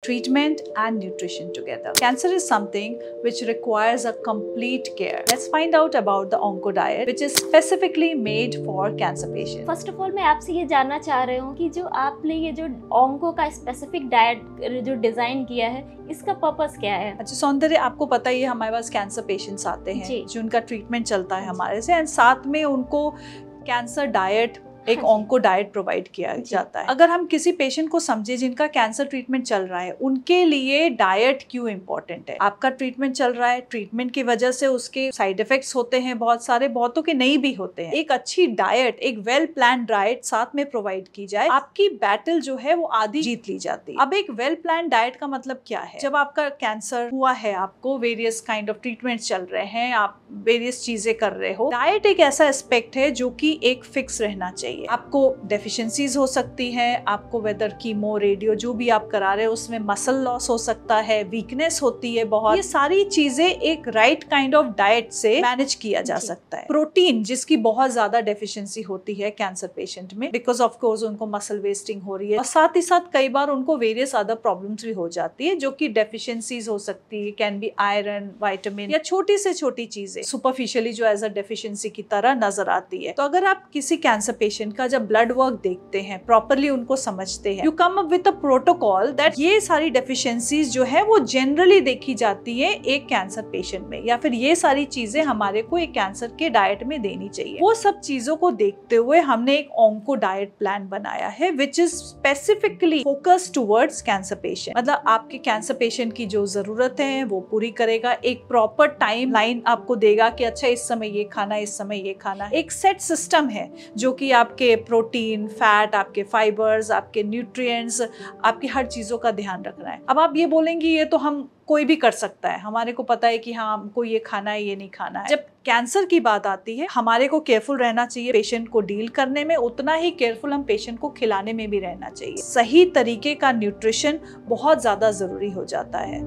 treatment and nutrition together. Cancer is something which requires a complete care. Let's find out about the onco diet, which is specifically made for cancer patients. First of all मैं आपसे ये जानना चाह रही हूँ कि जो आपने ये जो ऑन्को का स्पेसिफिक डाइट जो डिजाइन किया है, इसका पर्पस क्या है? अच्छा सौंदर्य, आपको पता ही है हमारे पास कैंसर पेशेंट्स आते हैं जिनका ट्रीटमेंट चलता है हमारे से, एंड साथ में उनको कैंसर डाइट, एक ऑन्को डाइट प्रोवाइड किया जाता है। अगर हम किसी पेशेंट को समझे जिनका कैंसर ट्रीटमेंट चल रहा है, उनके लिए डाइट क्यों इम्पोर्टेंट है। आपका ट्रीटमेंट चल रहा है, ट्रीटमेंट की वजह से उसके साइड इफेक्ट्स होते हैं बहुत सारे, बहुतों के नहीं भी होते हैं। एक अच्छी डाइट, एक वेल प्लान डाइट साथ में प्रोवाइड की जाए, आपकी बैटल जो है वो आधी जीत ली जाती है। अब एक वेल प्लान डाइट का मतलब क्या है? जब आपका कैंसर हुआ है, आपको वेरियस काइंड ऑफ ट्रीटमेंट चल रहे हैं, आप वेरियस चीजें कर रहे हो, डाइट एक ऐसा एस्पेक्ट है जो कि एक फिक्स रहना चाहिए। आपको डेफिशिएंसीज हो सकती है, आपको वेदर कीमो, रेडियो जो भी आप करा रहे हो उसमें मसल लॉस हो सकता है, वीकनेस होती है बहुत। ये सारी चीजें एक राइट काइंड ऑफ डाइट से मैनेज किया जा सकता है। प्रोटीन जिसकी बहुत ज्यादा डेफिशिएंसी होती है कैंसर पेशेंट में, बिकॉज ऑफ कोर्स उनको मसल वेस्टिंग हो रही है, और साथ ही साथ कई बार उनको वेरियस अदर प्रॉब्लम्स भी हो जाती है जो कि डेफिशिएंसीज हो सकती है, कैन बी आयरन, विटामिन, या छोटी से छोटी चीजें सुपरफिशियली जो एज अ डेफिशिएंसी की तरह नजर आती है। तो अगर आप किसी कैंसर पेशेंट का जब ब्लड वर्क देखते हैं, प्रॉपरली उनको समझते हैं, you come up with a protocol that ये सारी डेफिशिएंसीज जो है वो जनरली देखी जाती है एक कैंसर पेशेंट में, या फिर ये सारी चीजें हमारे को एक कैंसर के डाइट में देनी चाहिए। वो सब चीजों को देखते हुए हमने एक ऑन्को डाइट प्लान बनाया है which is specifically focused towards cancer patient. मतलब आपके कैंसर पेशेंट की जो जरूरत है वो पूरी करेगा, एक प्रॉपर टाइम लाइन आपको देगा कि अच्छा इस समय ये खाना, इस समय ये खाना। एक सेट सिस्टम है जो कि आपके प्रोटीन, फैट, आपके फाइबर्स, आपके न्यूट्रिएंट्स, आपकी हर चीजों का ध्यान रखना है। अब आप ये बोलेंगी ये तो हम कोई भी कर सकता है, हमारे को पता है कि हाँ हमको ये खाना है, ये नहीं खाना है। जब कैंसर की बात आती है, हमारे को केयरफुल रहना चाहिए पेशेंट को डील करने में, उतना ही केयरफुल हम पेशेंट को खिलाने में भी रहना चाहिए। सही तरीके का न्यूट्रिशन बहुत ज्यादा जरूरी हो जाता है।